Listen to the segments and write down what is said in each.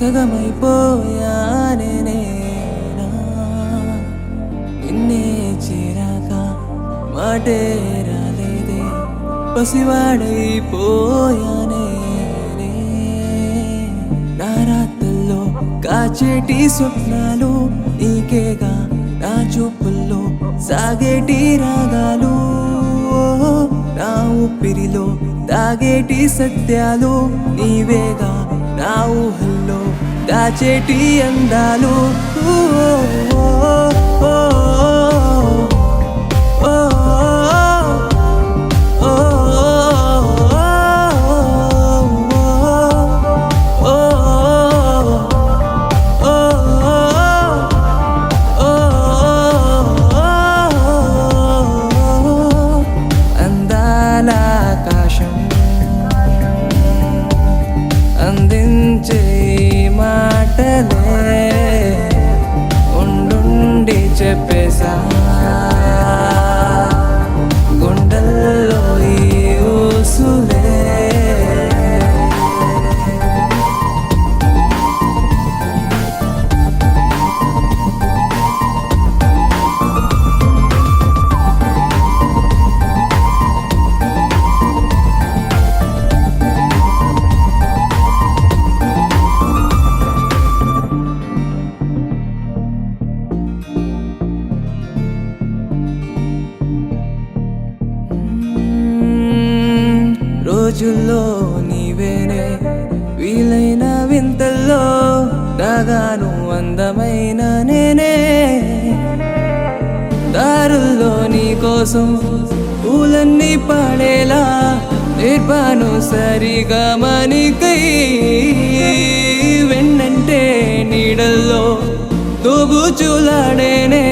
సగమైపోయానే నేనా నిన్నే చేరాక మాటే రాలేదే పసివాడైపోయానే నా రాత్రుల్లో కాచేటి స్వప్నాలు నీకేగా నా చూపుల్లో సాగేటి రాగాలు నా ఊపిరిలో తాగేటి సత్యాలు నీవేగా నా ఊహల్లో దాచేటి అందాలు అందించే మాటలే ఉండుండి చెప్పేసా గుండెల్లో ఈ ఊసులే రోజుల్లో నీవేనే వీలైన వింతల్లో దాగాను అందమైన నేనే దారుల్లో నీ కోసం పూలన్నీ పాడేలా నేర్పాను సరిగా మనికై వెన్నంటే నీడల్లో తోబుచులాడేనే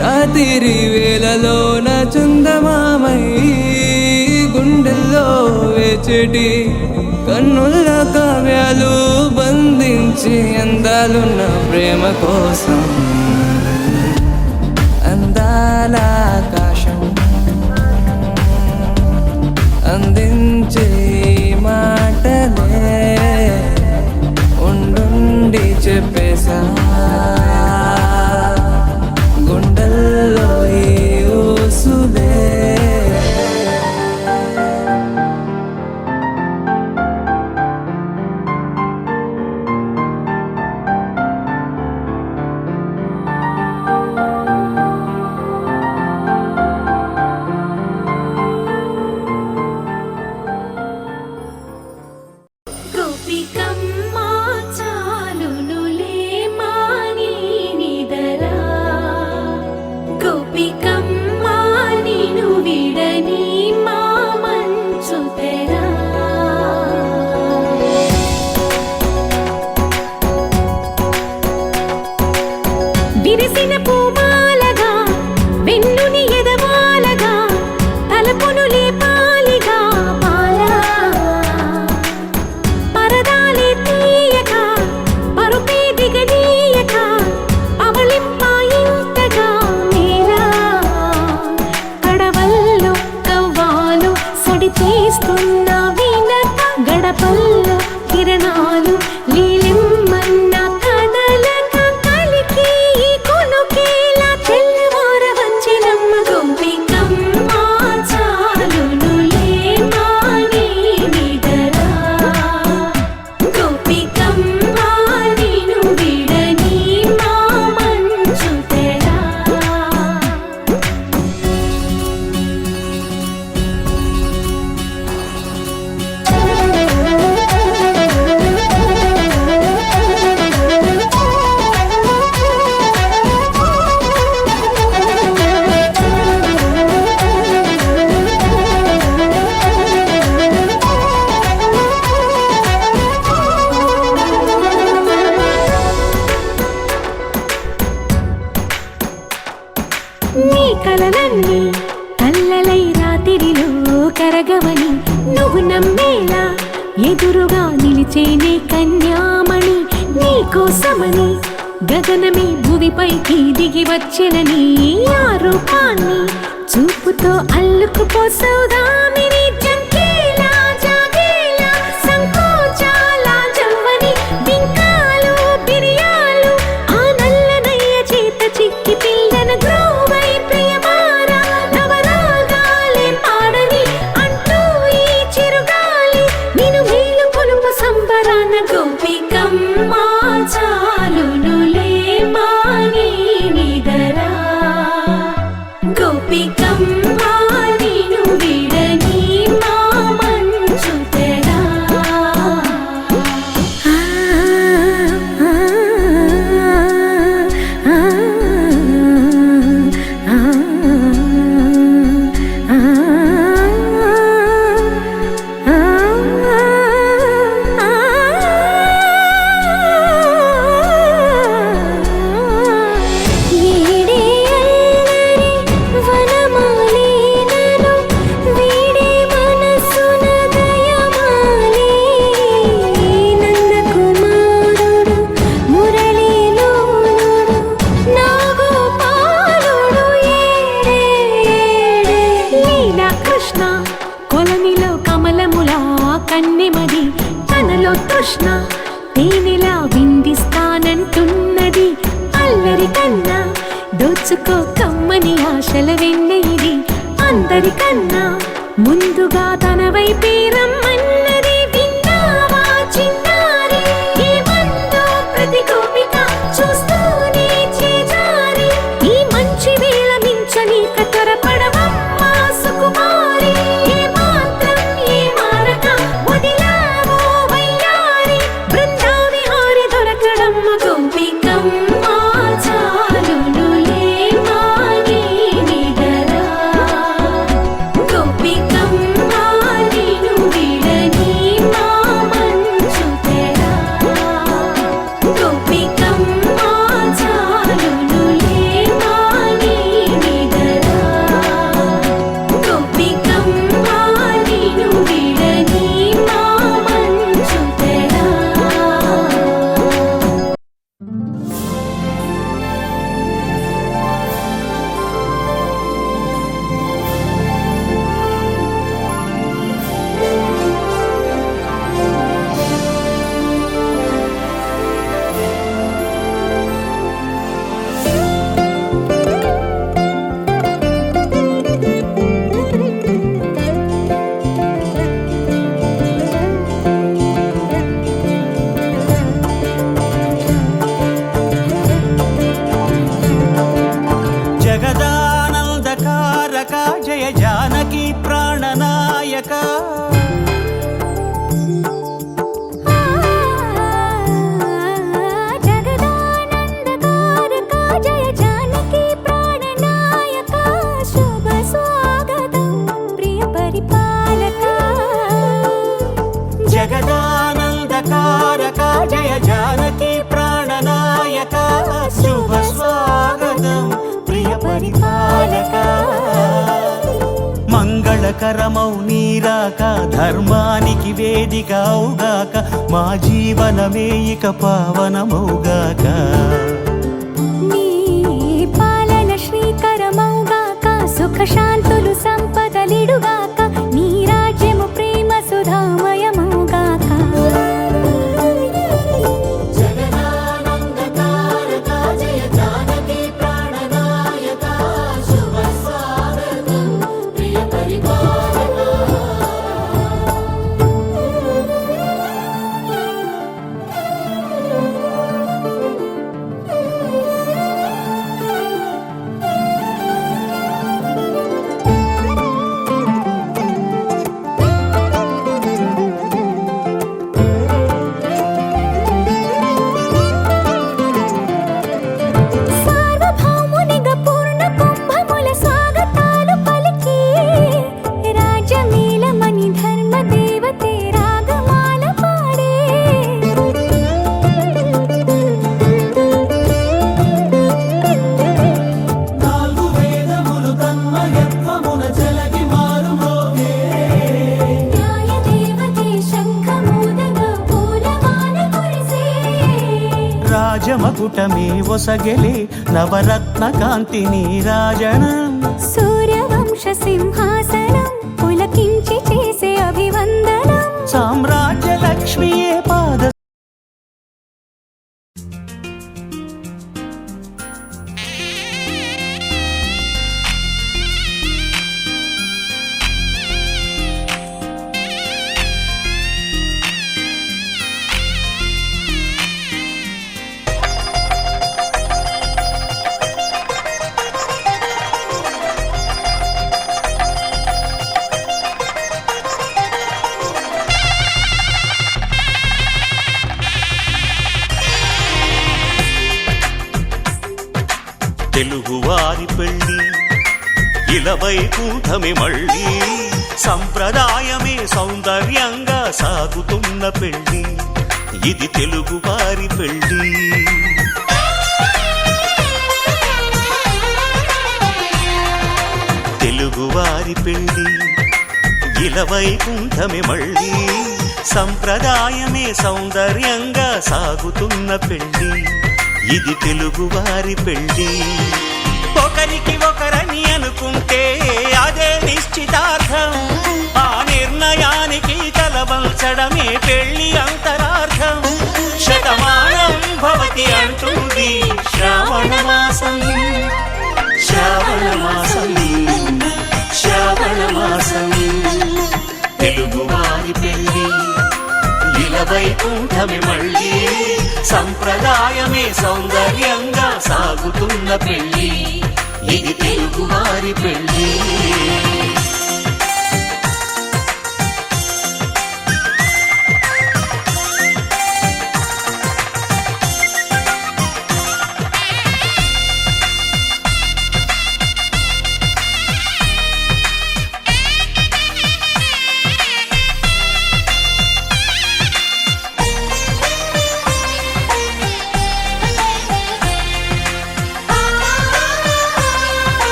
రాత్రి వేళలో నా చందమామై గుండెల్లో వేచెటి కన్నుల కావ్యాలు బంధించి అందాలున్న ప్రేమ కోసం అందాల ఆకాశం అందించే మాటలే ఉండుండి చెప్పేసా గుండెల్లో ఈ ఊసులే విరిసిన పూమాలగా వెన్నుని ఎదవాలగా తలపును లేపాలిగా పాలా పరదాలే తీయక పరుపే దిగనీయక అవలింపాయింతగా మేలా కడవల్లో కవ్వాలు సడి చేస్తున్న వీణత గడపల్లో కిరణాలు లీలిమ్మన్న కదలక కలికి కొనుకేలా తెల్లవార వచ్చినమ్మ గోపికమ్మ చాలునులే మాని నిదరా గోపికమ్మ నిను విడని మా మంచు తెరా నీ కలలన్నీ కల్లలై రాత్రిలో కరగవని నువ్వు నమ్మేలా ఎదురుగా నిలిచేనే కన్యామణి నీ కోసమని గగనమే భూమిపైకి దిగి వచ్చినని ఆ రూపాన్ని చూపుతో అల్లుకుపోసౌదామిని జంకేలా జాగేలా సంకోచాల జవ్వని బింకాల ఎవరికన్నా దోచుకో కమ్మని ఆశల వెన్న ఇది అందరికన్నా ముందుగా తన వైపే రమ్మన్నది విన్నావా చిన్నారి ఏమందో ప్రతి గోపిక చూస్తూనే చేజారి ఈ మంచి వేళ మించని కతరపడవమ్మా సుకుమారి ఏ మాత్రం ఏ మారక వదిలావో వయ్యారి బృందావి హారి దొరకడమ్మ గోపికమ్మ చాలునులే మాని నిడరా గోపికమ్మ నిను విడని మా మంచు తెరా గోపికమ్మ చాలునులే మాని నిడరా గోపికమ్మ నిను విడని మా మంచు తెరా జగదానందకారక జయ జానకి ప్రాణనాయక జగదానందకారక జయ జానకి ప్రాణనాయక శుభ స్వాగతం ప్రియ పరిపాలక జగదానందకారక జయ జానకి ప్రాణనాయక శుభ స్వాగతం ప్రియ పరిపాలక మంగళకరమౌ నీరాక ధర్మానికి వేదిక అవుగాక మా జీవనమే ఇక పావనమౌగాక నీ పాలన శ్రీకరమౌగాక సుఖ శాంతులు సంపదలిడుగాక నీ రాజ్యము ప్రేమ సుధామయమౌగాక సార్వభౌమునిగా పూర్ణ కుంభముల స్వాగతాలు పలికి రాజమేళమణి ధర్మ దేవతే రాగమాల పాడే నాలుగు వేదములు తన్మయత్వమున చెలగి మారుమోగే న్యాయ దేవతే శంఖమూదగా పూలమాల కురిసే రాజమకుటమే ఒసగెలే నవరత్న కాంతి నీరాజనం సూర్యవంశ సింహాసనం పులకించి చేసే అభివందనం సామ్రాజ్య లక్ష్మియే పాద తెలుగువారి పెళ్ళి ఇలవై కూటమి మళ్ళీ సంప్రదాయమే సౌందర్యంగా సాగుతున్న పెళ్ళి ఇది తెలుగువారి పెళ్ళి తెలుగువారి పెళ్ళి ఇలవై కూటమి మళ్ళీ సంప్రదాయమే సౌందర్యంగా సాగుతున్న పెళ్ళి ఇది తెలుగువారి పెళ్ళి ఒకరికి ఒకరని అనుకుంటే అదే నిశ్చితార్థం ఆ నిర్ణయానికి తలవంచడమే పెళ్లి అంతరార్థం శతమానం భవతి అంటుంది పెళ్లి శ్రావణ మాసం శ్రావణ మాసం శ్రావణ మాసం తెలుగువారి పెళ్లి ఇలవైకుంఠమే మళ్ళీ సంప్రదాయమే సౌందర్యంగా సాగుతున్న పెళ్లి ఇది తెలుగువారి పెళ్లి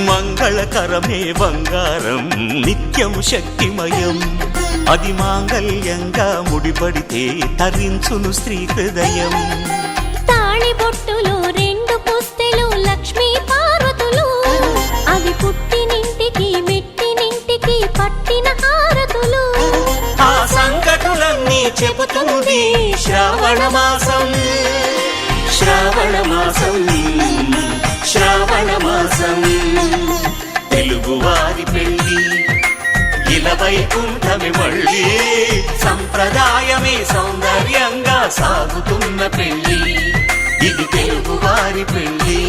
మంగళకరమే బంగారం నిత్యం శక్తిమయం అది మాంగళ్యంగా ముడిపడితే తరించును స్త్రీ హృదయం తాళి బొట్టులో రెండు పుస్తెలు లక్ష్మీ పార్వతులు అవి పుట్టినింటికి మెట్టినింటికి పట్టిన హారతులు ఆ సంకటులన్నీ చెబుతుంది శ్రావణ మాసం శ్రావణ మాసం శ్రావణ మాసం తెలుగువారి పెళ్లి ఇలవైకుంఠమే మళ్ళీ సంప్రదాయమే సౌందర్యంగా సాగుతున్న పెళ్లి ఇది తెలుగువారి పెళ్లి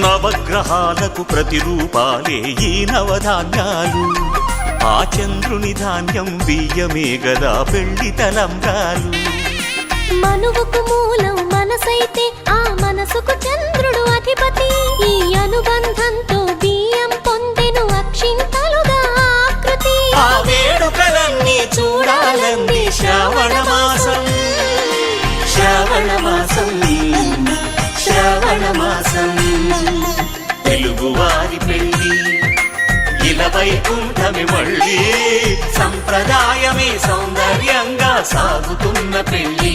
నవగ్రహాలకు ప్రతిరూపాలే ఈ నవధాన్యాలు ఆ చంద్రుని ధాన్యం బియ్యమే గదా పెళ్లి తలంబ్రాలు మనువుకు మూలం మనసైతే ఆ మనసుకు చంద్రుడు అధిపతి ఈ అనుబంధంతో బియ్యం పొందెను అక్షింతలుగా ఆకృతి ఆ వేడుకలన్నీ చూడాలంది శ్రావణ మాసం శ్రావణ మాసం శ్రావణ మాసం తెలుగువారి పెళ్లి ఇలవైకుంఠమే మళ్ళీ సంప్రదాయమే సౌందర్యంగా సాగుతున్న పెళ్లి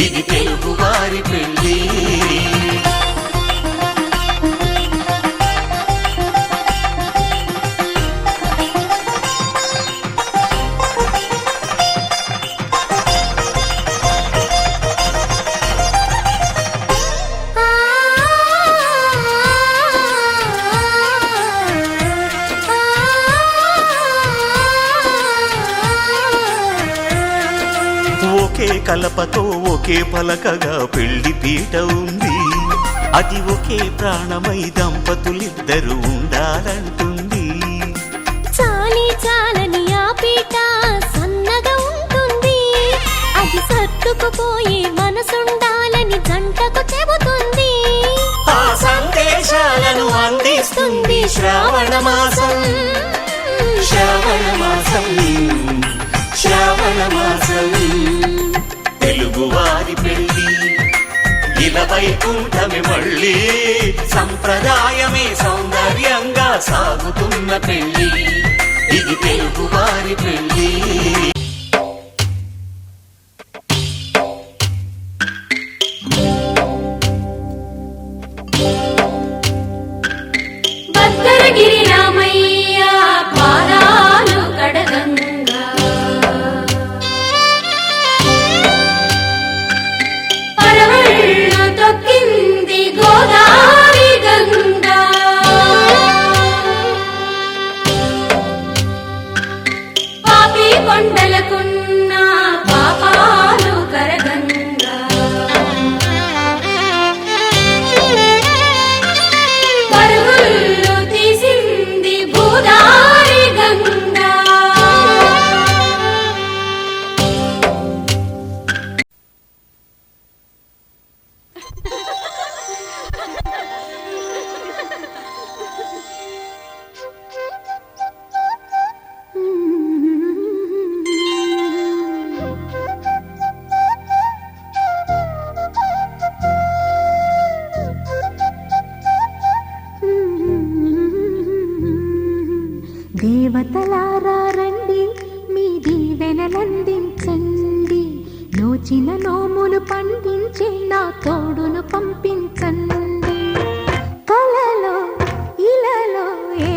ఇది తెలుగువారి పెళ్లి ఒకే కలపతో ఒకే పలకగా పెళ్లి పీట ఉంది అది ఒకే ప్రాణమై దంపతులిద్దరూ ఉండాలంటుంది చాలి చాలని ఆ పీట సన్నగా ఉంటుంది అది సర్దుకుపోయే మనసుండాలని జంటకు చెబుతుంది ఆ సందేశాలను అందిస్తుంది శ్రావణ మాసం శ్రావణ మాసం శ్రావణ మాసం తెలుగువారి పెళ్లి ఇలవైకుంఠమే మళ్ళీ సంప్రదాయమే సౌందర్యంగా సాగుతున్న పెళ్లి ఇది తెలుగువారి పెళ్లి భద్రగిరి రామయ్య పాదాలు కడగంగా పరవళ్ళు తొక్కింది గోదావరి గంగా పాపి కొండల నోచిన నోములు పండించే నా తోడును పంపించండి. కలలో ఇలలో ఏ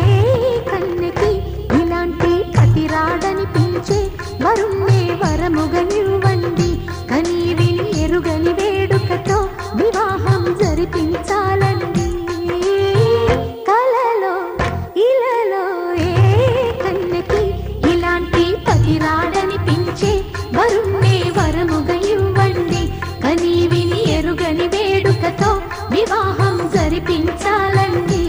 కన్నెకి ఇలాంటి పతి రాడనిపించే వరుణ్ణే వరముగా ఇవ్వండి. కని విని ఎరుగని వేడుకతో వివాహం జరిపించాలండి. కలలో ఇలలో ఏ కన్నెకి ఇలాంటి పతి రాడనిపించే వరుణ్ణే వరముగా ఇవ్వండి. కని విని ఎరుగని వేడుకతో వివాహం జరిపించాలండి.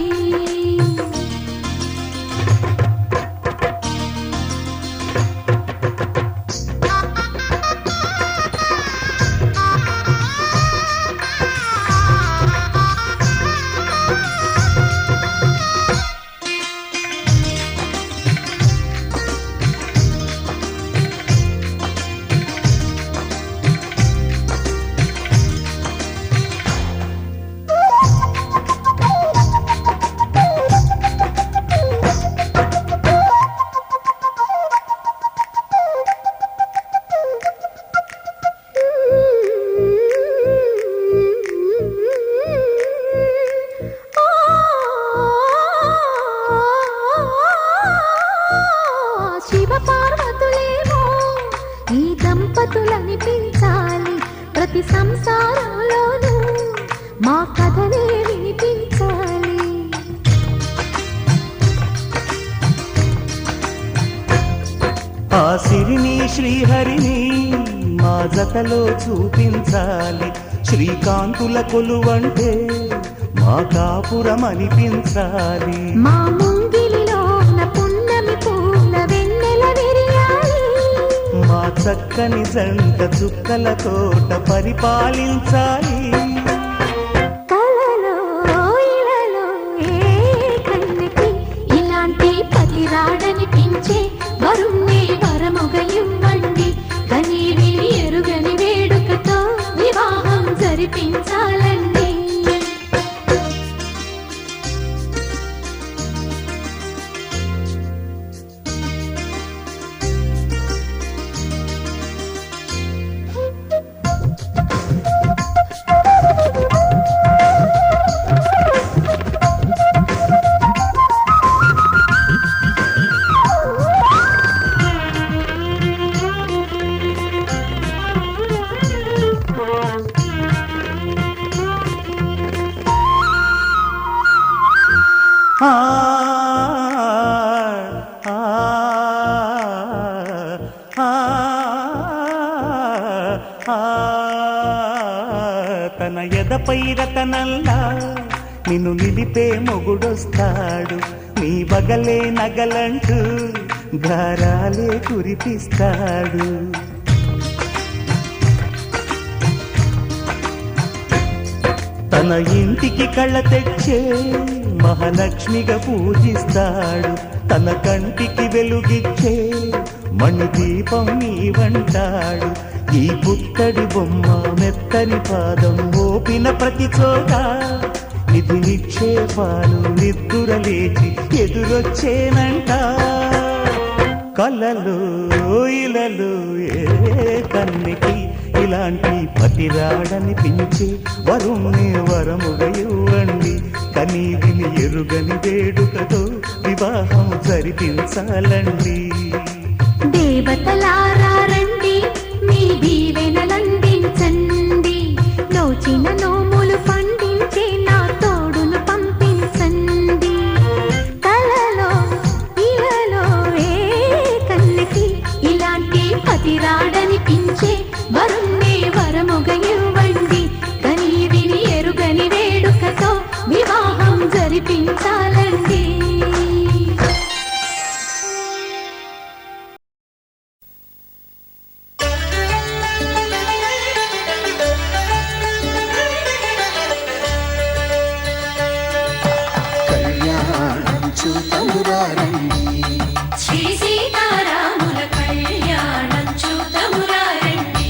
శివపార్వతులేమో ఈ దంపతులనిపించాలి. ప్రతి సంసారంలోనూ మా కథనే వినిపించాలి. ఆ సిరిని శ్రీహరిని మా జతలో చూపించాలి. శ్రీకాంతుల కొలువంటే మా కాపురం అనిపించాలి. మా ముంగిలిలో పున్నమి పూల వెన్నెల విరియాలి. మా చక్కని జంట చుక్కల తోట పరిపాలించాలి. కలలో ఇలలో ఏ కన్నెకి ఇలాంటి పతి రాడనిపించే వరుణ్ణే వరముగా ఇవ్వండి. కని విని ఎరుగని వేడుకతో వివాహం జరిపించాలండి. ఆ ఆ ఆ ఆ తన ఎదపై రతనల్లా నిన్ను నిలిపే మొగుడొస్తాడు. నీ బగలే నగలంటూ గారాలే కురిపిస్తాడు. తన ఇంటికి కళ్ళ తెచ్చే మహాలక్ష్మిగా పూజిస్తాడు. తన కంటికి వెలుగిచ్చే మణిదీపం నీవంటాడు. ఈ పుత్తడి బొమ్మ మెత్తని పాదం మోపిన ప్రతి చోట నిధి నిక్షేపాలు నిద్దురలేచి ఎదురొచ్చేనంట. కలలో ఇలలో ఏ కన్నికి ఇలాంటి పతి రాడనిపించి వరుణ్ణి వరముగా ఇవ్వండి. కని విని ఎరుగని వేడుకతో వివాహం జరిపించాలండి. దేవతలారా రండి, మీ దీవెనలందించండి. నోచిన నోములు పండించే నా తోడును పంపించండి. కలలో ఇలలో ఏ కన్నెకి ఇలాంటి పతి రాడనిపించే వరుణ్ణే వరముగా ఇవ్వండి. కని విని ఎరుగని వేడుకతో వివాహం జరిపించాలండి. శ్రీ సీతారాముల కళ్యాణం చూతమురారండి.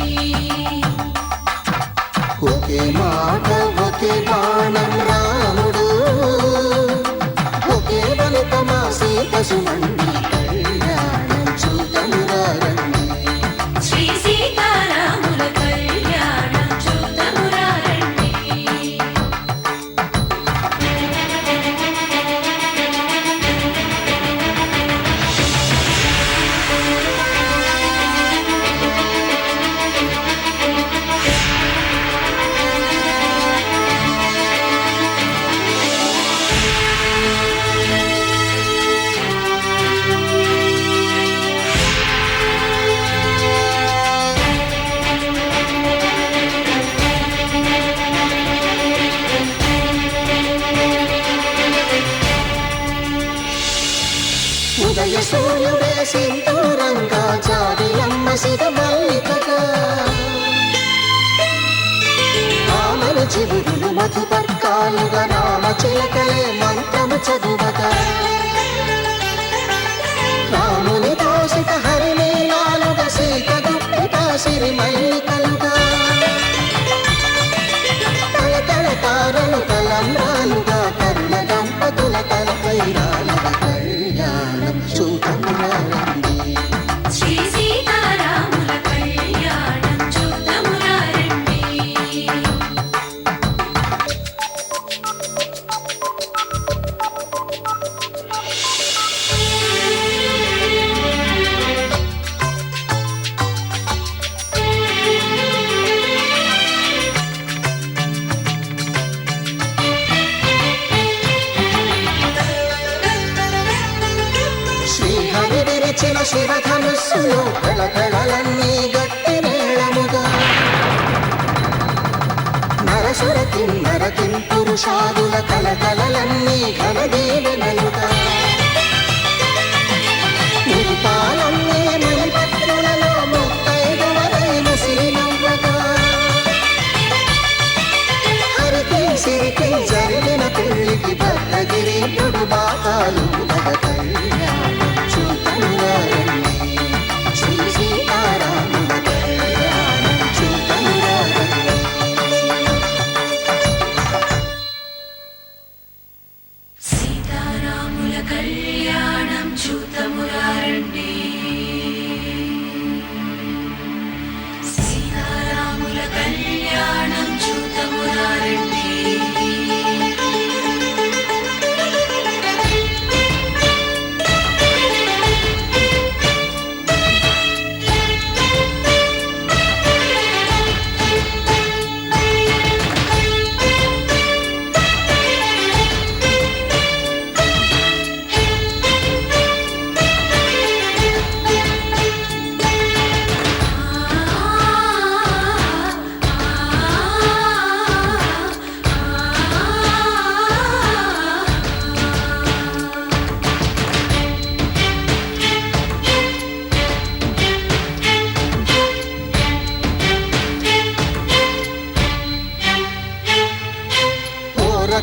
సింధూరంగా జాబిలమ్మ సిగ మల్లికగా ఆమను చిగురులు మధుపర్కాలుగా రామ చిలకలే మంత్రము చదువగా రాముని దోషిత హరినీలాలుగా సీత గుప్పిట సిరి మల్లికలుగా తలతల తారలు తలంబ్రాలుగా కరుణ దంపతుల తలపైరాలుగా కళ్యాణం చూడమురారండి శ్రీ సీతారాముల కళ్యాణం చూడమురారండి. శ్రీహరి విరిచిన శివధనుస్సులు కళకళలన్నీ గట్టి మేళముగా నరసుర కిన్నర పురుషాదుల కళకళలన్నీ ఘనదీవెనలుగా నిరుపాలన్నీ మణిపత్రులలో ముత్తైదువలైన సిరినవ్వగా హరికి సిరికి జరిగిన పెళ్లికి భద్రగిరి పుడు బాకాలు కళ్యాణం చూడమురారండి శ్రీ సీతారాముల కళ్యాణం చూడమురారండి సీతారాముల కళ్యాణం చూడమురారండి. సీతారాముల కళ్యాణం చూడమురారండి.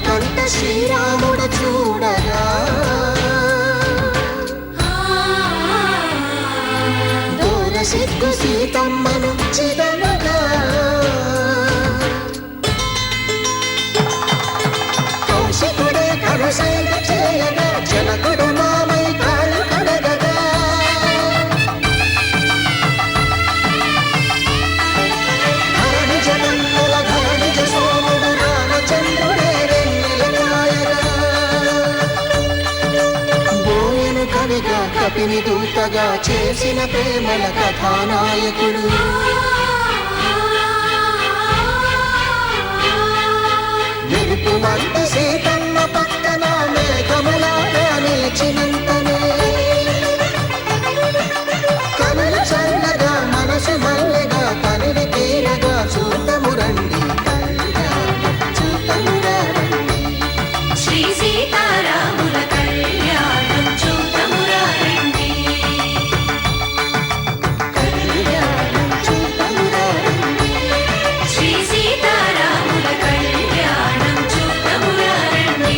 కంట శ్రీరాముడు చూడగా దూర సిగ్గు సీతమ్మను చిదమగా కౌశికుడే కరుసైన చేయగా జనకుడు మామై కాళ్ళు కడగగా ధరణి జగన్నుల ధరణిజ సోముడు రామచంద్రుడే బోయను కవిగా కపిని దూతగా చేసిన ప్రేమల కథానాయకుడు మెరుపు వంట సీతమ్మ పక్కన మేఘములాగా నిలిచినంతనే కనులు చల్లగా మనసు మల్లెగా కనివి తీరగా చూడమురండి కళ్యాణం చూడమురారండి శ్రీ సీతారాముల కళ్యాణం చూడమురారండి. కళ్యాణం చూడమురారండి శ్రీ సీతారాముల కళ్యాణం చూడమురారండి.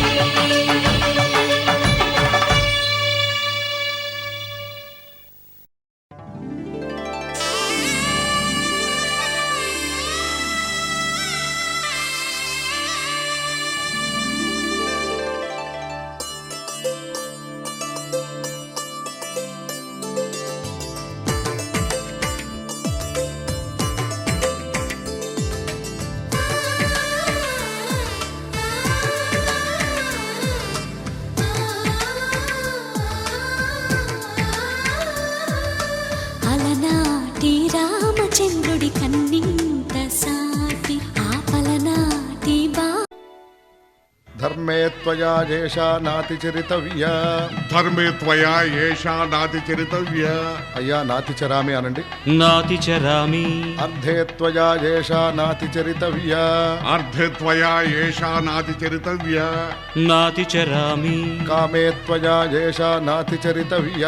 త్వయా ఏషా నాతి చరితవ్య. ధర్మే త్వయా ఏషా నాతి చరితవ్య. అయ్యా నాతి చరామి అనండి. నాతి చరామి. అర్ధే త్వయా ఏషా నాతి చరితవ్య. అర్ధే త్వయా ఏషా నాతి చరితవ్య. నాతి చరామి. కామే త్వయా ఏషా నాతి చరితవ్య.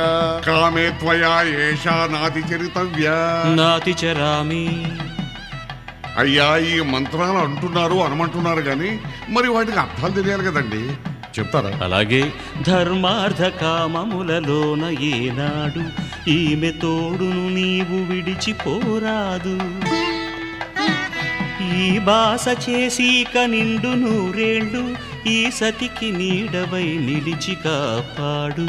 కామే త్వయా ఏషా నాతి చరితవ్య. నాతి చరామి. అయ్యా ఈ మంత్రాలు అంటున్నారు అనమంటున్నారు కానీ మరి వాటికి అర్థాలు తెలియాలి కదండి, చెప్తారా? అలాగే ధర్మార్థ కామములలోన ఏనాడు ఈమె తోడును నీవు విడిచిపోరాదు. ఈ బాస చేసి నిండు నూరేళ్ళు ఈ సతికి నీడవై నిలిచి కాపాడు.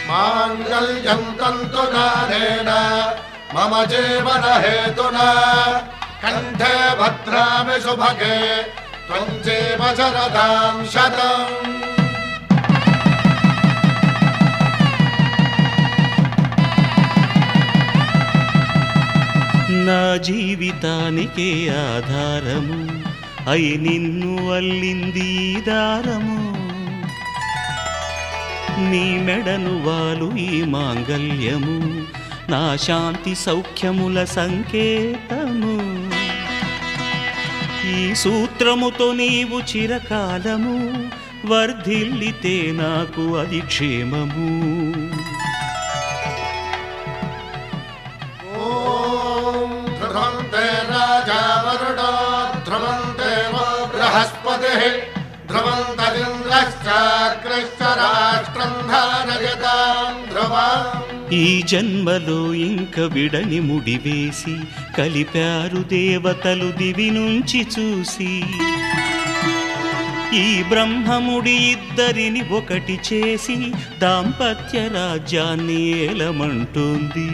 మాంగళ్యం తంతునానేన మమ జీవన హేతునా కంఠే భద్రామి శుభగే త్వం జీవ శరదాం శతం. నా జీవితానికే ఆధారము అయి నిన్ను అల్లింది ఈ దారము. నీ మెడను వాలు ఈ మాంగల్యము నా శాంతి సౌఖ్యముల సంకేతము. ఈ సూత్రముతో నీవు చిరకాలము వర్ధిల్లితే నాకు అది క్షేమము. ధ్రువంతే రాజా వరుణో ధ్రువంతే బృహస్పతి ధ్రువంతరింద్రశ్చాగ్రశ్చ రాష్ట్రం ధారయతాం ధ్రువం. ఈ జన్మలో ఇంక విడని ముడివేసి కలిపారు దేవతలు దివి నుంచి చూసి. ఈ బ్రహ్మముడి ఇద్దరిని ఒకటి చేసి దాంపత్య రాజ్యాన్ని ఏలమంటోంది.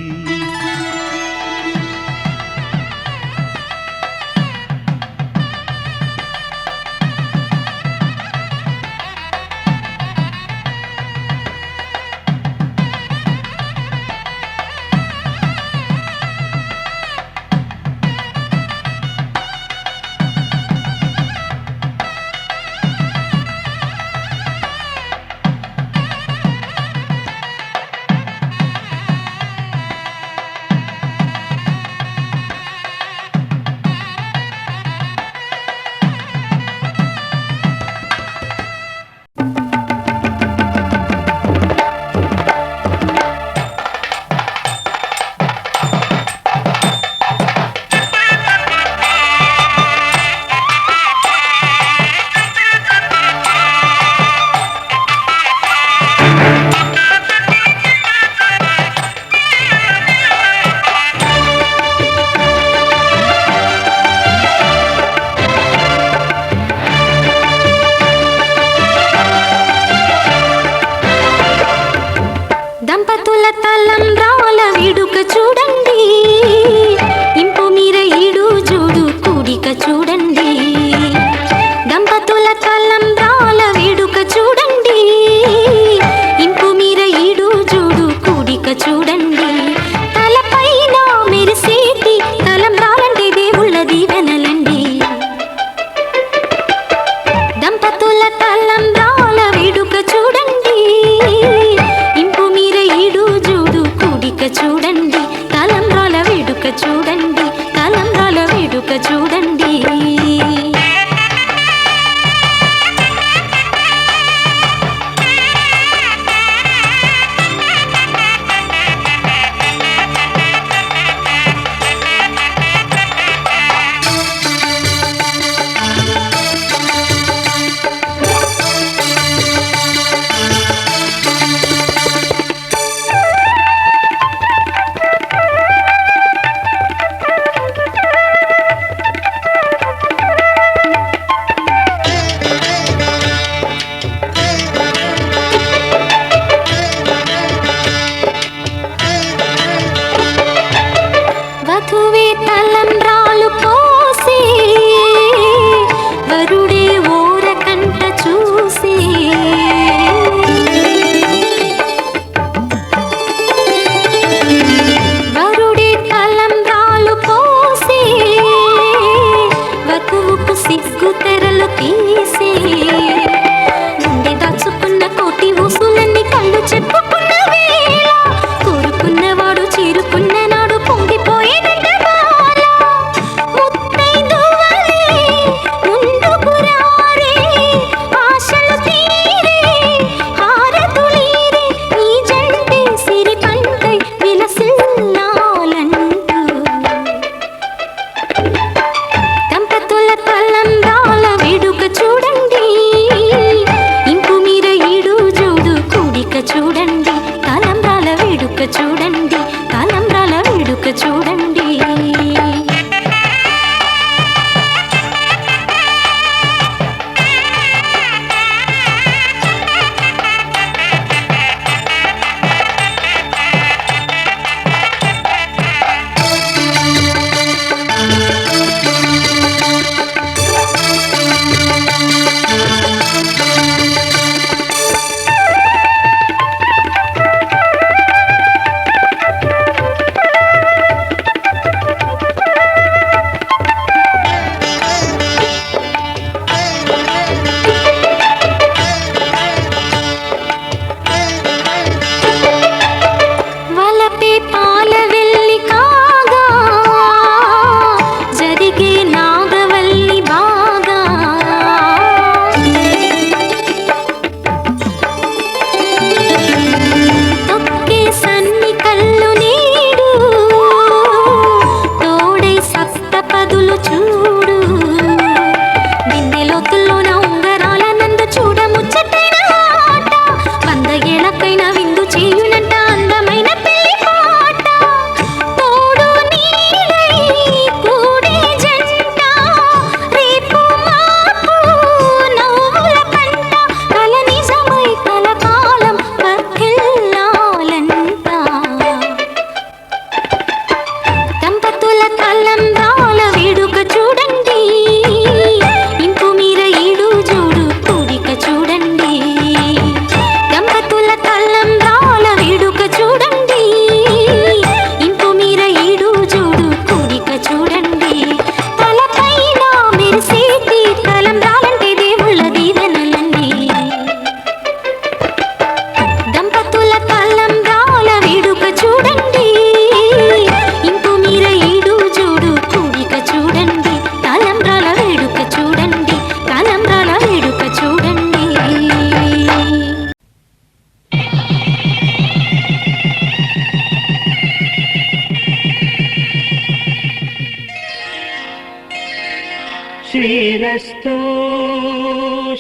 శ్రీరస్తు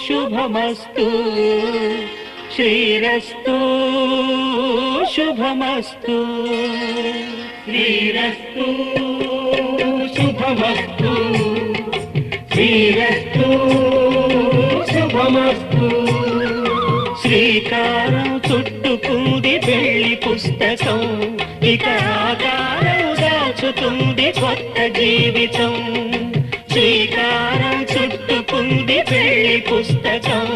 శుభమస్తు శ్రీరస్తు శుభమస్తు శ్రీరస్తు శుభమస్తు శ్రీరస్తు శుభమస్తు శ్రీకారం చుట్టుకుంది వెళ్లి పుస్తకం ఇక ఆకారం దాచుతుంది కొత్త జీవితం శ్రీకారం చుట్టుకుంది వెళ్లి పుస్తకం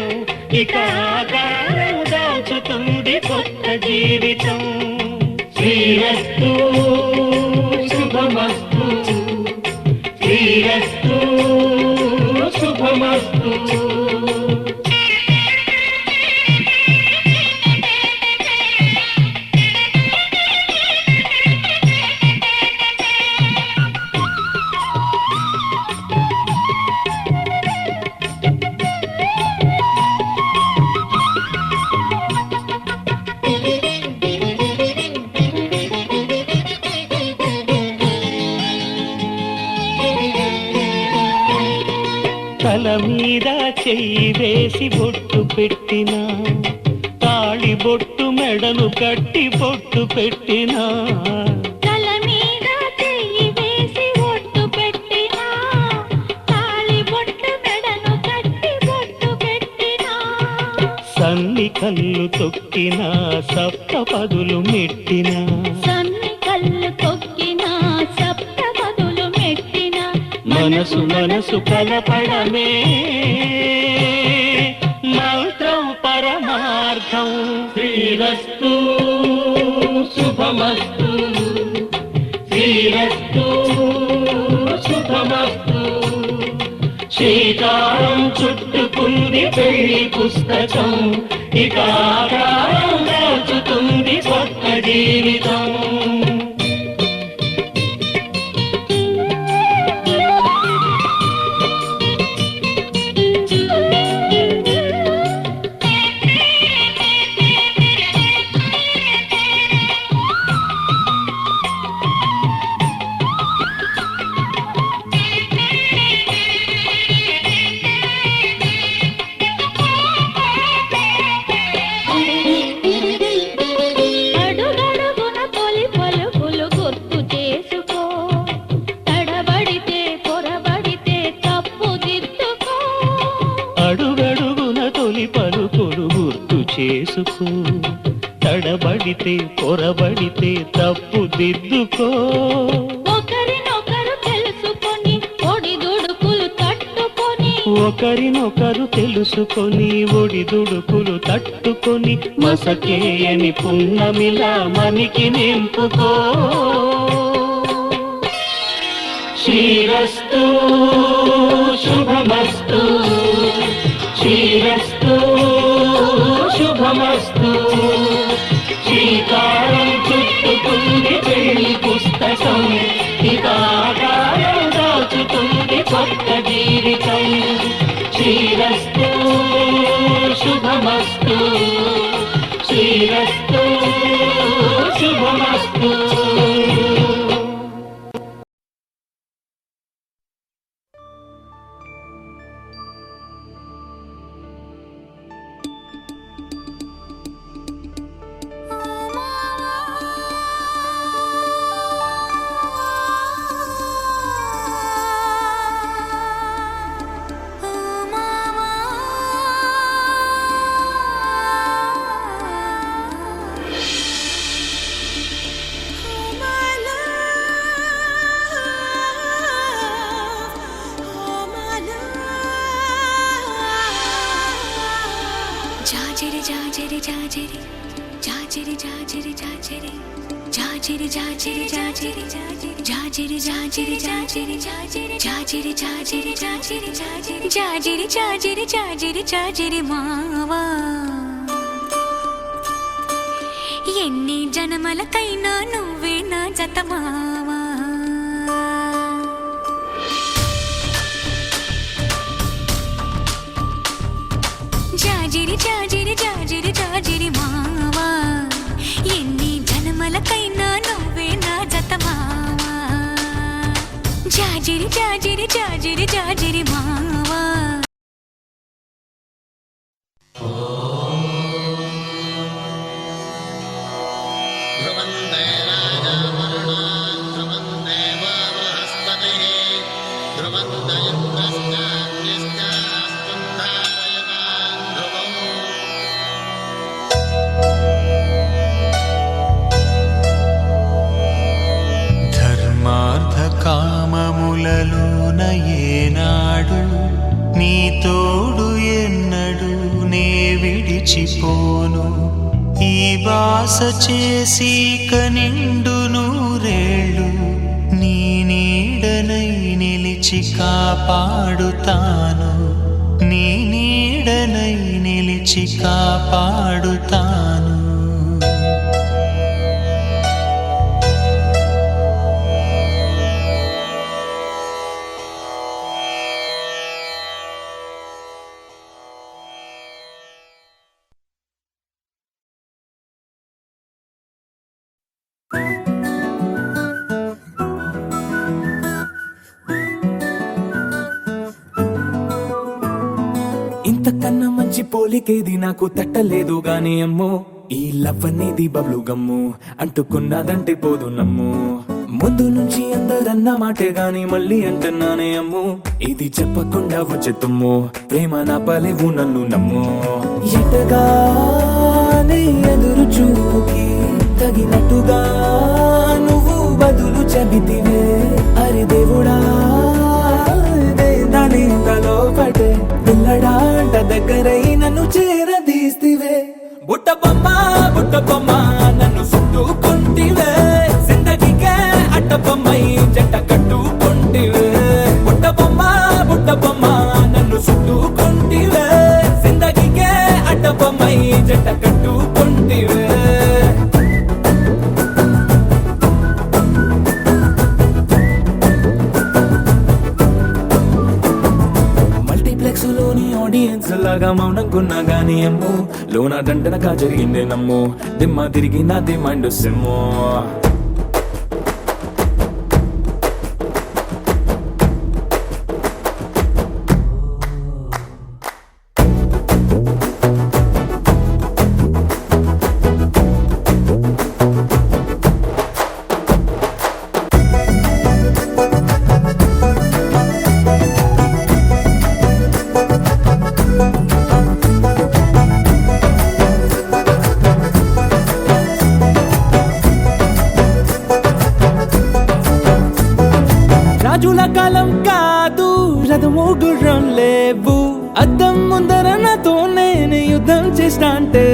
ఇక ఆకారం దాచుతుంది కొత్త జీవితం శ్రీరస్తు శుభమస్తు శ్రీరస్తు శుభమస్తు తల మీద చెయ్యి వేసి బొట్టు పెట్టినా తాళి బొట్టు మెడను కట్టి బొట్టు పెట్టినా తల మీద చెయ్యి వేసి బొట్టు పెట్టినా తాళి బొట్టు మెడను కట్టి బొట్టు పెట్టినా సన్ని కళ్ళు తొక్కినా సప్త పదులు మెట్టినా సన్ని కళ్ళు తొక్కినా సప్త పదులు మెట్టినా మనసు మనసు కలపడమే మంత్రం పరమార్థం శ్రీరస్తు శుభమస్తు శ్రీరస్తు శుభమస్తు శ్రీకారం చుట్టుకుంది పెళ్లి పుస్తకం ఇక ఆకారం దాచుతుంది కొత్త జీవితం అడుగడుగున తొలి పలుకులు గుర్తు చేసుకో తడబడితే పొరబడితే తప్పు దిద్దుకో అడుగడుగున తొలి పలుకులు గుర్తు చేసుకో తడబడితే పొరబడితే తప్పు దిద్దుకో ఒకరినొకరు తెలుసుకొని ఒడిదుడుకులు తట్టుకొని ఒకరినొకరు తెలుసుకొని ఒడిదుడుకులు తట్టుకొని మసకేయని పున్నమిలా మనికి నింపుకో శ్రీరస్తు శుభమస్తు శ్రీరస్తు శుభమస్తు శ్రీకారం చుట్టుకుంది పెళ్లి పుస్తకం ఇక ఆకారం దాచుతుంది కొత్త జీవితం శ్రీరస్తు శుభమస్తు శ్రీరస్తు శుభమస్తు జాజిరి జాజిరి జాజిరి జాజిరి జాజిరి జాజిరి జాజిరి జాజిరి జాజిరి జాజిరి జాజిరి జాజిరి జాజిరి జాజిరి జాజిరి జాజిరి జాజిరి జాజిరి జాజిరి మావా ఎన్ని జన్మలకైనా నువ్వే నా జత మావా జాజిరి జాజిరి జాజిరి జాజిరి మావా ఎన్ని జన్మలకైనా నువ్వే నా జత మావా జాజిరి జాజిరి జాజిరి జాజిరి మావా ధర్మార్థ కామములలోన ఏనాడు నీ తోడు ఎన్నడు నే విడిచిపోను ఈ బాస చేసి కనిండు నూరేళ్ళు నీ నీడనై నిలిచి కాపాడుతాను నీ నీడనై నిలిచి కాపాడుతాను ఇంతకన్నా మంచి పోలికేది నాకు తట్టలేదు గాని అమ్మో ఈ లవ్ అనేది బబ్లు గమ్ము అంటుకున్నదంటే పోదు నమ్ము ముందు నుంచి అందరన్న మాటే గాని మళ్ళీ అంటున్నానే అమ్ము ఇది చెప్పకుండా వచ్చేతుమ్ము ప్రేమ నా పలేవు నన్ను నమ్ము ఎటగానే ఎదురు చూకి తగినట్టుగా నువ్వు బదులు చెబితివే అరే దేవుడా దానిలో పడే పిల్లడాంట దగ్గరై నన్ను చేరదీస్తివే బుట్ట బొమ్మ నన్ను చుట్టుకుంటివే జిందగీకే అట్ట బొమ్మై జంట కట్టుకుంటివే బుట్ట బొమ్మ నన్ను చుట్టుకుంటివే జిందగీకే అట్ట బొమ్మై జంట కట్టుకుంటివే లోని ఆడియన్స్ లాగా మౌనంకున్నా గానీ అమ్ము లోన దండనగా జరిగిందే నమ్ము దిమ్మ తిరిగి నాది మైండ్ సిమ్ము రాజుల కాలం కాదు రథము గుర్రం లేవు అద్దం ముందర నాతో నేను యుద్ధం చేస్తా అంటే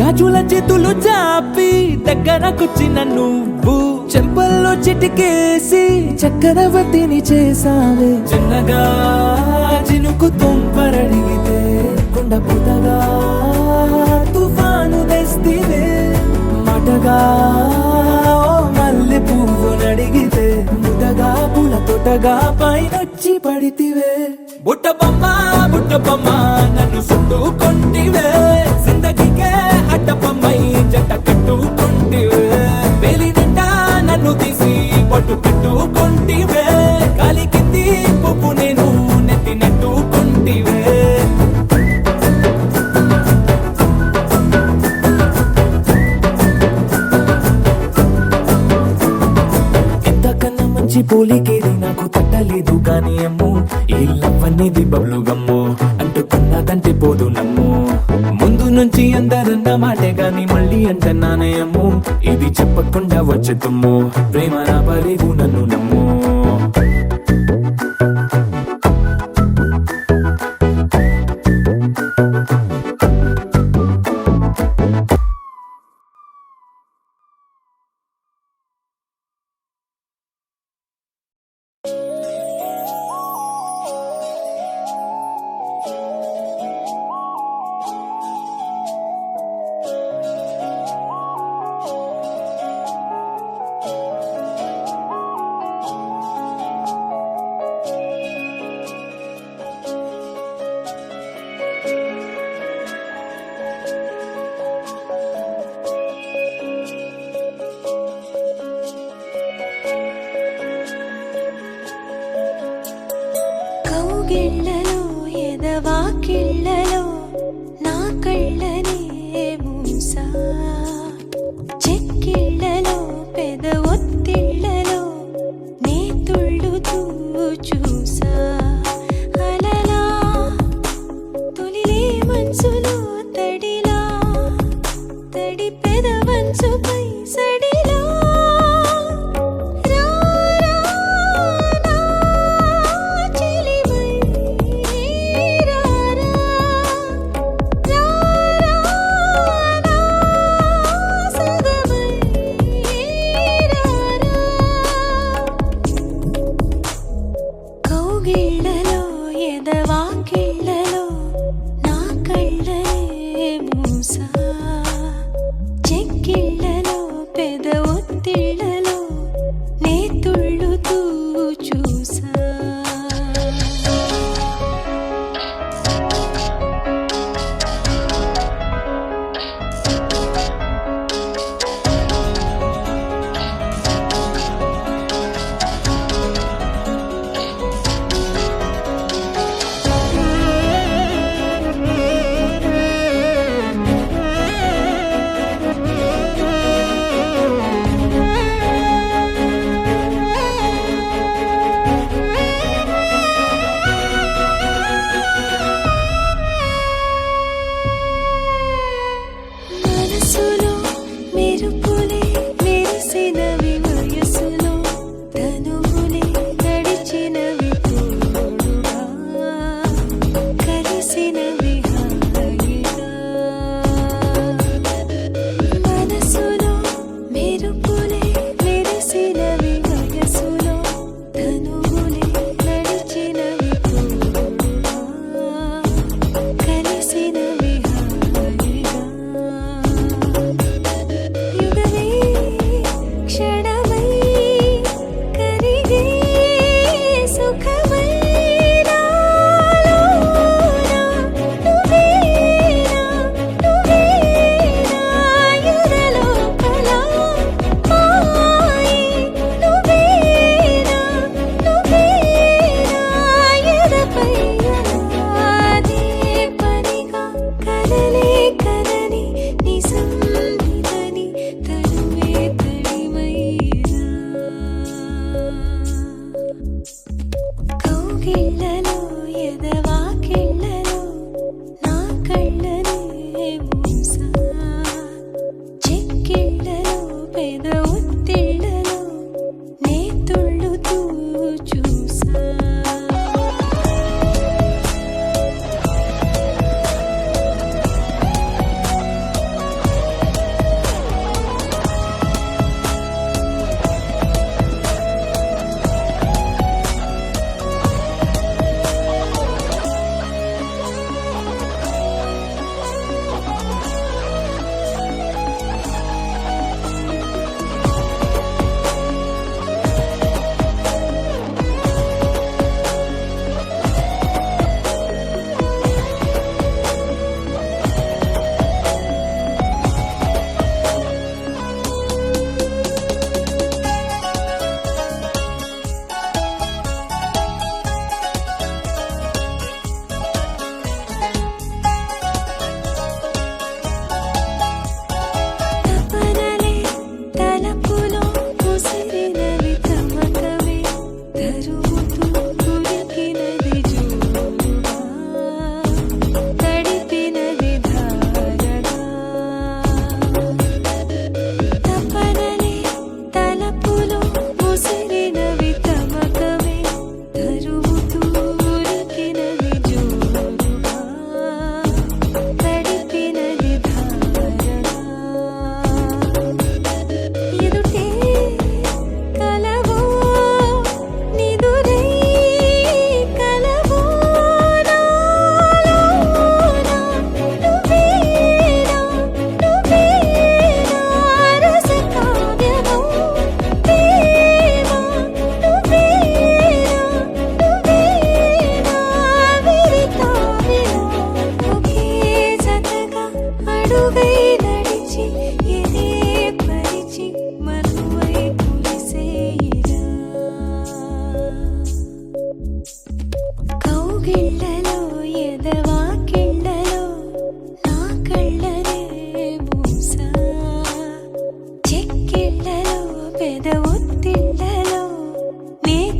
గాజుల చేతులు చాపి దగ్గరకొచ్చిన నువ్వు చెంపల్లో చిటికేసి చక్రవర్తిని చేసావే చిన్నగా చినుకు తుంపరడిగితే కుండ పుతగా తుఫాను తెస్తివే మాటగా మల్లె పువ్వు నడిగితే ముదగా పుల తొటగా పైనొచ్చి పడితివే బుట్ట బొమ్మ నన్ను చుట్టుకుంటివే జిందగీకే అడ్డ బొమ్మై జంట కట్టుకుంటివే వేలి నిండా నన్ను తీసి పట్టు కట్టుకుంటివే కాలి కింది పువ్వు నేను నెత్తి నెట్టుకుంటివే పోలికేది నాకు తట్టలేదు కానీ అమ్ము ఈ లవ్ అనేది బబ్లు గమ్ము అంటుకున్నదంటే పోదు నమ్ము ముందు నుంచి అందరన్న మాటే గాని మళ్ళీ అంటున్నానే అమ్ము ఇది చెప్పకుండా వచ్చే తుమ్ము ప్రేమ నా పలేవు నన్ను నమ్ము కౌగిళ్ళలో ఎదవాకిళ్ళలో నా కళ్ళనే మూసా చెక్కిళ్ళలో పెద ఒత్తిళ్ళలో నే తుళ్ళుతూ చూసా అలలా తొలిలే మనసులో తడిలా తడి పెద వంచుపై సడిలా రా రా నా చెలివై రా రా రా రా నా సగమై రా రా కౌగిళ్ళ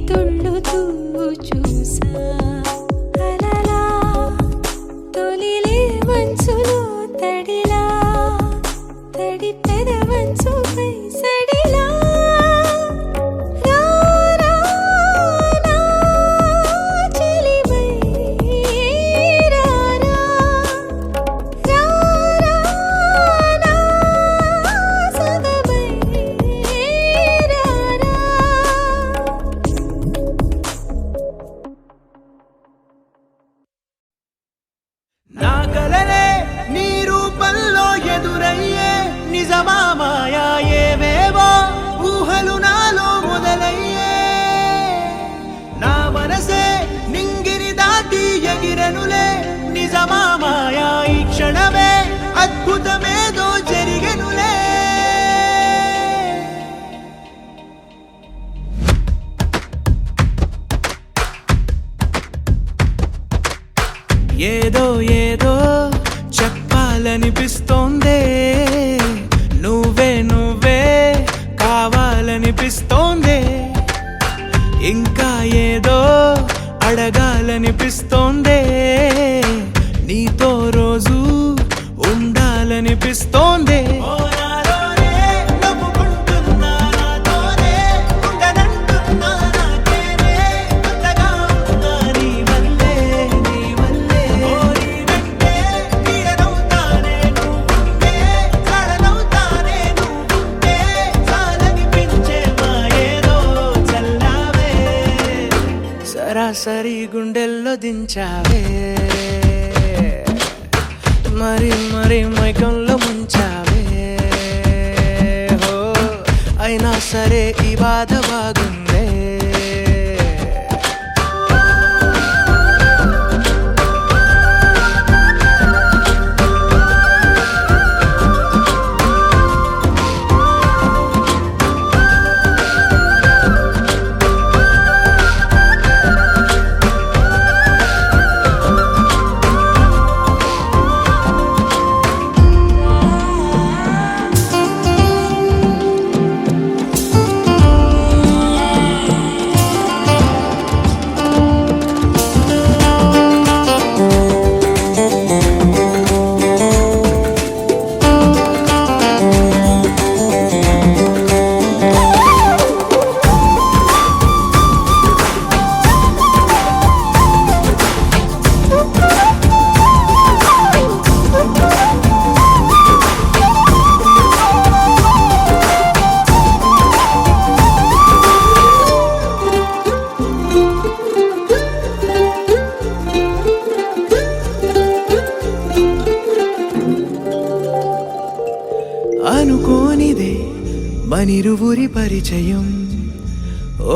తుళ్ళుతూ చూసా అలలా తొలిలే మనసులో తడిలా తడి పెదవంచుపై సడిలా రా రా నా చెలివై రా రా రా రా నా సగమై రా రా నా కలలే నీ రూపంలో ఎదురయ్యే నిజమా మాయా ఏవేవో ఊహలు నాలో మొదలయ్యే నా మనసే నింగిని దాటి ఎగిరనులే నిజమా మాయా ఈ క్షణమే అద్భుతమేదో జరిగెనులే ఏదో ఏదో చెప్పాలనిపిస్తోందే నువ్వే నువ్వే కావాలనిపిస్తోందే ఇంకా ఏదో అడగాలనిపిస్తోందే నీతో రోజు ఉండాలనిపిస్తోందే సరాసరి గుండెల్లో దించావే మరి మరి మైకంలో ముంచావే హో అయినా సరే ఈ బాధ బాగుందే అనుకోనిదే మనిరువురి పరిచయం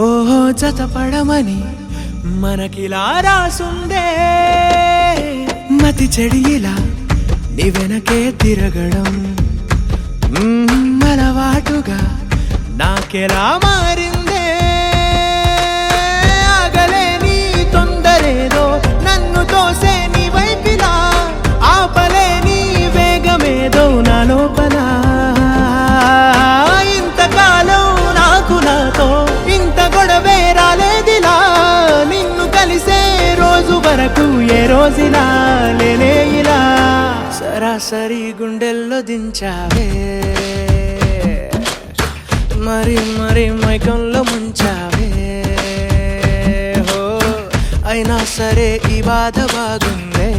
ఓహో జతపడమని మనకిలా రాసుందే మతి చెడి ఇలా నీ వెనకే తిరగడం అలవాటుగా నాకెలా మారిందే ఆగలేని తొందరేదో నన్ను తోసే నీ వైపిలా ఆపలేని వేగమేదో నా లోపల ఇంతకాలం నాకు నాతో ఇంత గొడవే రాలేదిలా నిన్ను కలిసే రోజు వరకు ఏ రోజులా లేనే ఇలా సరాసరి గుండెల్లో దించావే మరి మరి మైకంలో ముంచావే హో అయినా సరే ఈ బాధ బాగుందే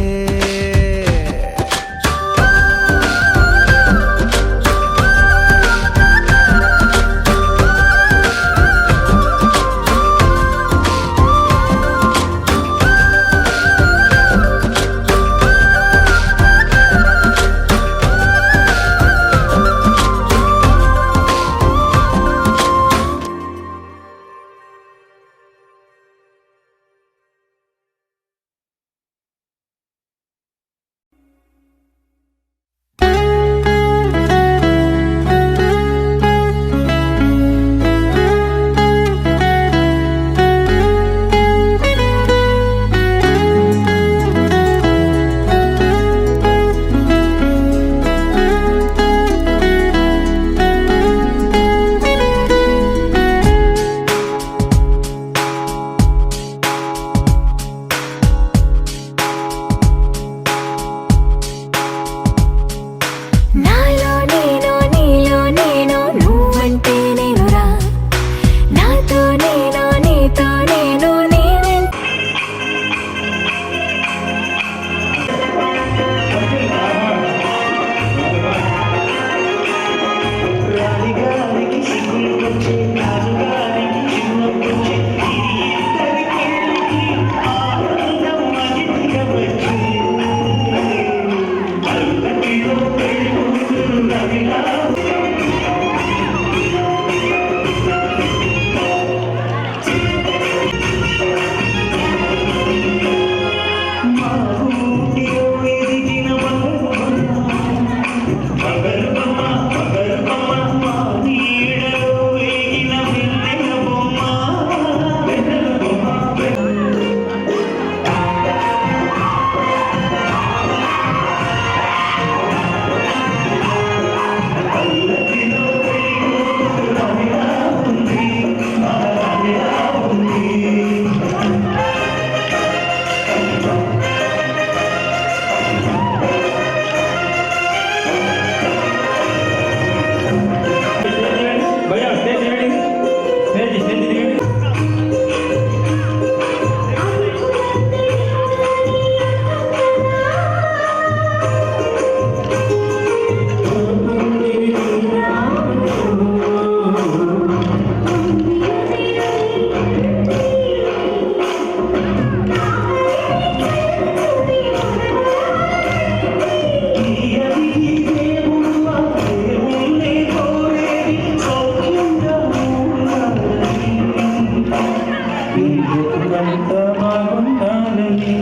నీకంతా బాగుండాలని.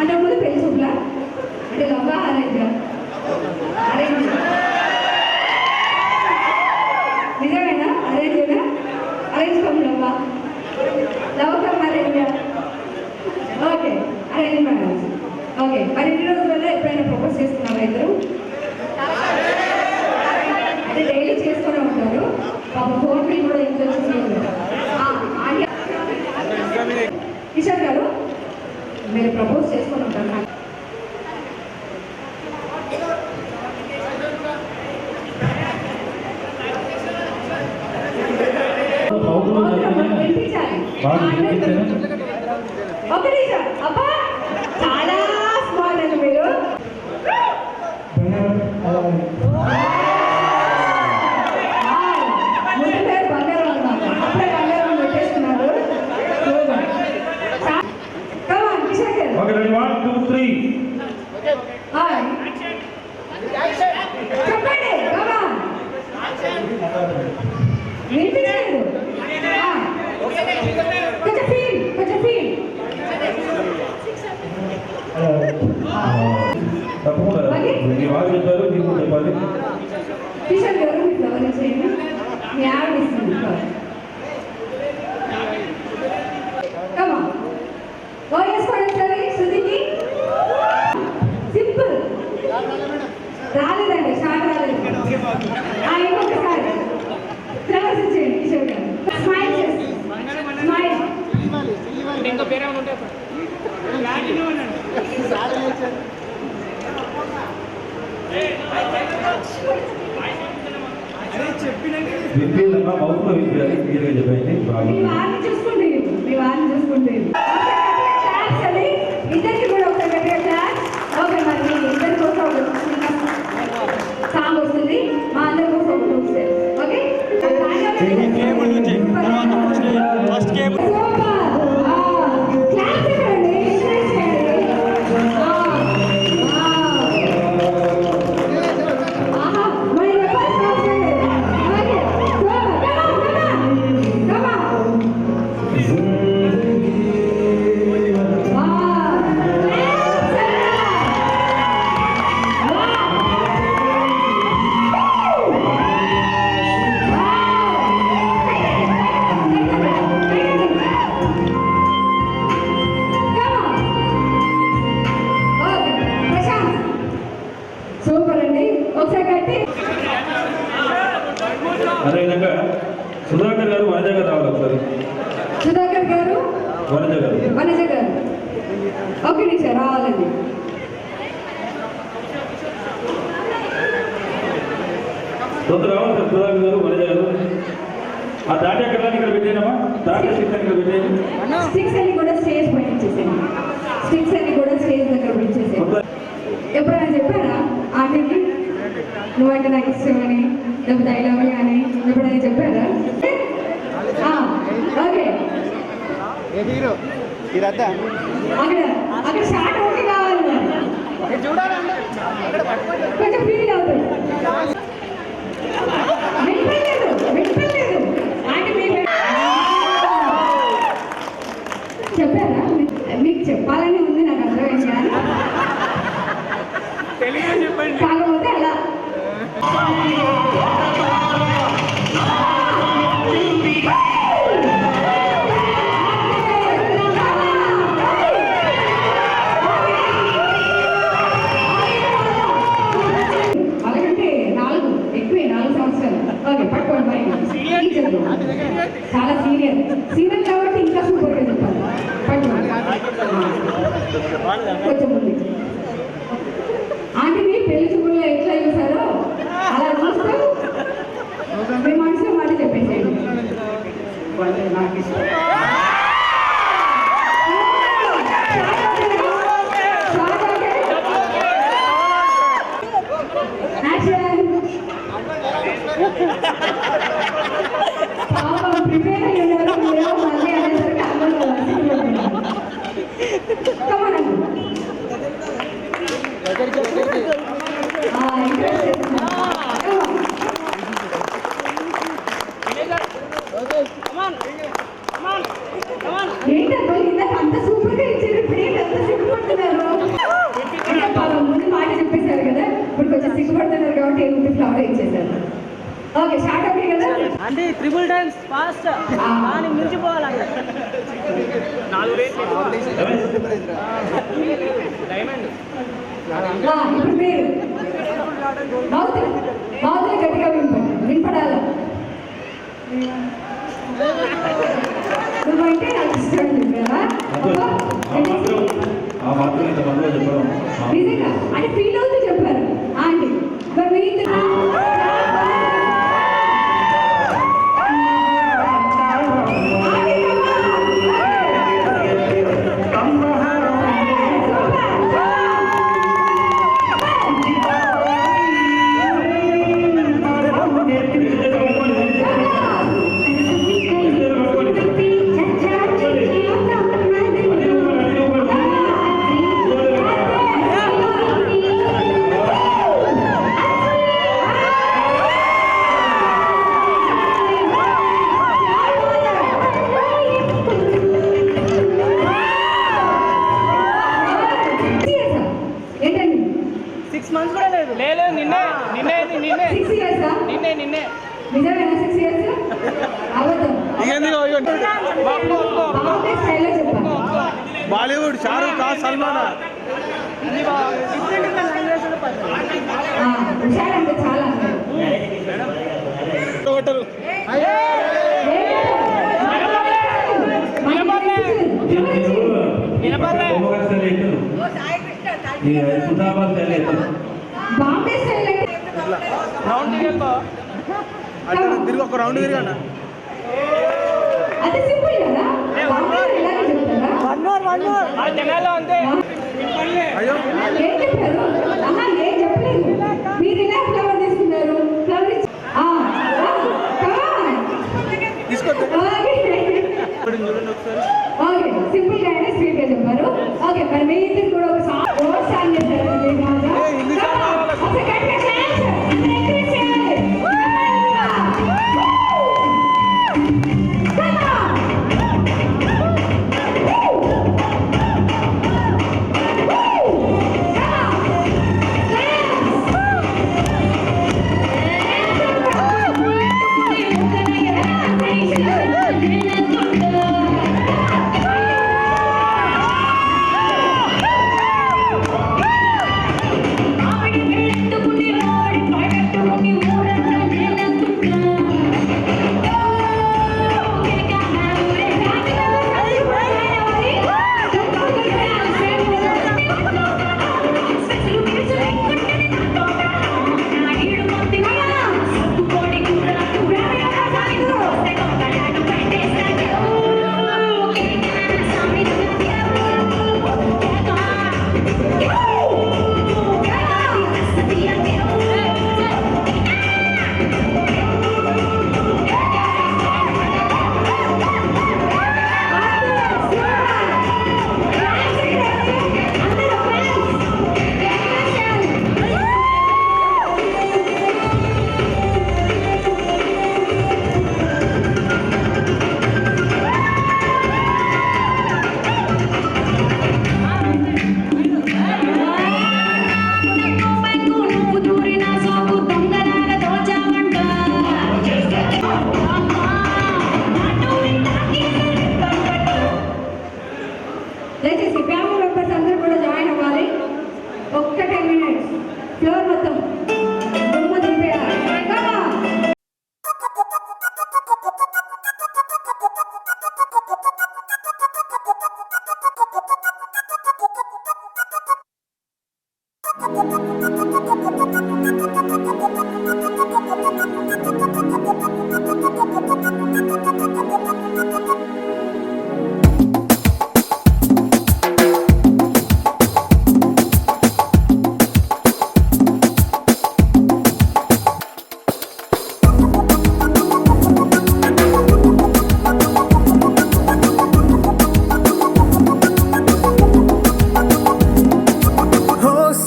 అంతకుముందు పెళ్లి చూపులా అంటే లవ్వా అరేంజ్ నిజమేనా అరేంజేనా అరేంజ్ కమ్ లవ్వా love come arrange okay arrange marriage okay మరి ఇన్ని రోజులలో ఎప్పుడైనా ప్రపోజ్ చేసుకున్నారా ఇద్దరు అంటే డైలీ చేసుకునే ఉంటారు పాప ఫోన్ బిల్ కూడా ఎంత వచ్చింది కిషోర్ గారు మీరు ప్రపోజ్ చేసుకొని ఉంటారు ఒక నిమిషం అబ్బా చాలా స్మార్ట్ అండి మీరు ముందు పేరు బంగారం అన్నమాట అప్పుడే బంగారం పెట్టేస్తున్నారు కిషోర్ గారు చెప్పండి వినిపించలేదు కొంచెం ఫీల్ కిషోర్ గారు మీ ఫ్లవర్ చేయండి మీ ఆవిడ ఇస్తుంది కమా వేసుకోండి సరే శృతికి సింపుల్ రాలేదండి షార్ట్ రాలేదు ఇంకొకసారి ఫ్లవర్స్ ఇచ్చేయండి కిషోర్ గారు స్మైల్ చేసి స్మైల్ ఇంకో పేరేమైనా ఉంటే మీ వారిని చూసుకుంటే ఇద్దరికి కూడా ఒకసారి గట్టిగా క్లాస్ ఓకే మరి ఇద్దరి కోసం ఒక సాంగ్ వస్తుంది మా అందరి కోసం ఒకటి వస్తుంది ఓకే అదేవిధంగా సుధాకర్ గారు వనజ గారు రావాలి ఒకసారి సుధాకర్ గారు వనజ గారు ఓకే నిమిషం రావాలండి రావాలి సార్ సుధాకర్ గారు వనజ గారు ఆ దాటి ఎక్కడ ఇక్కడ పెట్టేనమ్మా దాటి స్టిక్స్ అని ఇక్కడ పెట్టేయండి స్టిక్స్ అన్ని కూడా స్టేజ్ పైన ఇచ్చేసేయండి స్టిక్స్ అన్ని కూడా స్టేజ్ దగ్గర పెట్టేసేయండి ఎప్పుడైనా చెప్పారా ఆంటీకి నువ్వంటే నాకు ఇష్టమని లేకపోతే ఐ లవ్ యూ అని ఎప్పుడైనా చెప్పారా ఓకే అక్కడ అక్కడ షార్ట్ ఓకే కావాలి కొంచెం ఫీల్ అవుతుంది వినిపించలేదు అంటే మీరు చెప్పారా మీకు చెప్పాలని ఉంది నాకు అర్థమైంది కాకపోతే అలా అలాగంటే 4 సంవత్సరాలు ఓకే పట్టుకోండి చాలా సీనియర్ కాబట్టి ఇంకా సూపర్గా చెప్పాలి పట్టుకోండి కొంచెం ముందు ఆంటీని పెళ్లి చూపుల్లో ఎట్లా చూసారో అలా చూస్తూ మీ మనసులో మాట చెప్పేసేయండి నాకు ఇష్టం ప్రిపేర్ అయ్యి ఉన్నారు మళ్ళీ అనేసరికి అందరూ ఏంటబ్బా ఇందాక అంత సూపర్ గా ఇచ్చారు, ఇప్పుడు ఏంటి అంత సిగ్గుపడుతున్నారు? అంటే పాపం ముందు మాట చెప్పేశారు కదా, ఇప్పుడు కొంచెం సిగ్గుపడుతున్నారు కాబట్టి ఏమి ఫ్లవర్ ఇచ్చేసారు. ఓకే స్టార్ట్ ఓకే కదా అంటే ట్రిపుల్ డాన్స్ ఫాస్ట్ కానీ మించిపోవాలి. ఇప్పుడు మీరు మౌతులు గట్టిగా వినపడాలా? నువ్వంటే నాకు ఇష్టం చెప్పారా? నిజంగా అంటే ఫీల్ అవుతూ చెప్పారు ఆంటీ. మరి మీ బాలీవుడ్ షారూక్ ఖాన్ సల్మాన్ హుషారంటే చాలా టోటల్ బాంబే స్టైల్ రౌండ్ తిరిగి ఒక రౌండ్ తిరిగండి. అది సింపుల్ కదా, జనాల్లో అంతే. ఏం చెప్పారు? ఏం చెప్పలేదు. మీరు ఇలా ఫ్లవర్ తీసుకున్నారు, ఫ్లవర్ ఓకే సింపుల్ గా అయినా స్వీట్ గా చెప్పారు. ఓకే మరి మీ ఇంటికి కూడా ఒక సాంగ్ చేశారు. దయచేసి ఫ్యామిలీ మెంబర్స్ అందరూ కూడా జాయిన్ అవ్వాలి. ఒక్క 10 minutes ఫ్లోర్ మొత్తం బొమ్మ దింపేయాలి.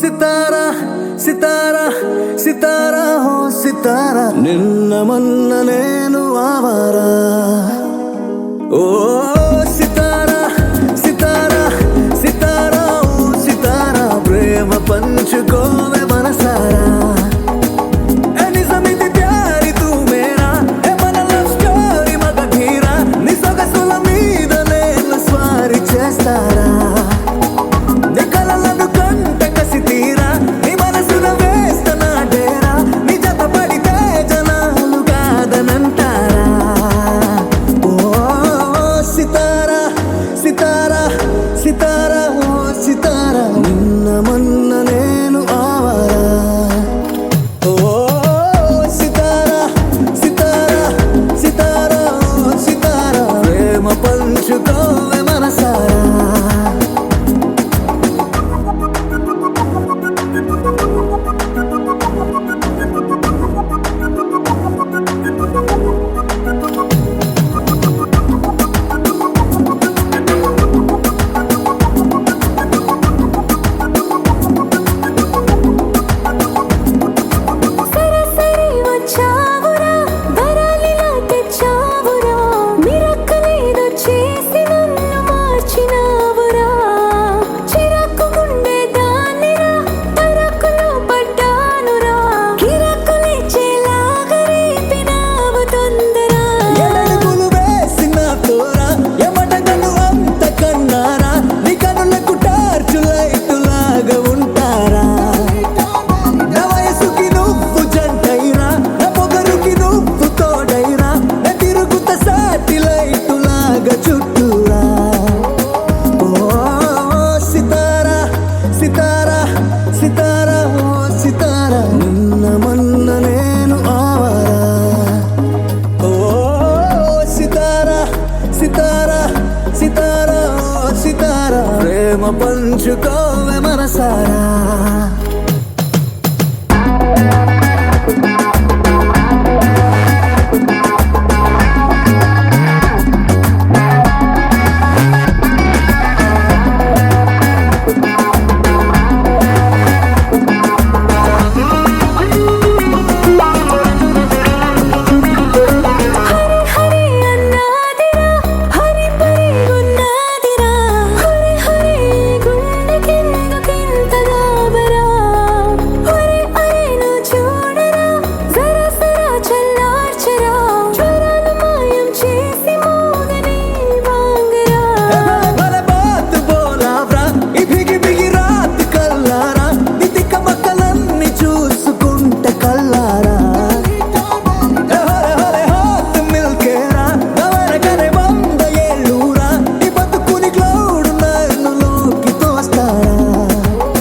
సితారా సితారా సితారా ఓ సితారా నిన్న మొన్న నేను ఆవారా ఓ సితారా సితారా సితారా ఓ సితారా ప్రేమ పంచుకోవే మనసారా ఏ నిజమిది ప్యారి తూ మేరా ఏ మన లవ్ స్టోరీ మగధీరా నీ సొగసుల మీద నేను స్వారీ చేస్తారా నీ కలలను కంట కసి తీరా నీ మనసున వేస్తనా డేరా నీ జత పడితే జనాలు కాదనంటారా ఓ సితారా సితారా సితారా ఓ సితారా నిన్న మొన్న నేను ఆవారా ఓ సితారా సితారా సితారా ఓ సితారా ప్రేమ పంచుకోవే మనసారా సరసరి వచ్చావురా వరాలిలా తెచ్చావురా మిరక్కలేదో చేసి నన్ను మార్చినావురా చిరాకు గుండె దానిరా తరకులో పడ్డానురా కిరకులిచ్చేలాగా రేపినావు తొందర ఎడడుగులు వేసిన తోరా ఎమటగను అంత కన్నారా నీ కనులకు టార్చు లైటులాగా ఉంటారా నా వయసుకి నువ్వు జంటైరా నా పొగరుకి నువ్వు తోడైరా నా తిరుగుత సాటిలైటులాగా చుట్టూరా ఓ సితారా సితారా సితారా ఓ సితారా నిన్న మొన్న నేను ఆవారా ఓ సితారా సితారా సితారా ఓ సితారా ప్రేమ పంచుకోవే మనసారా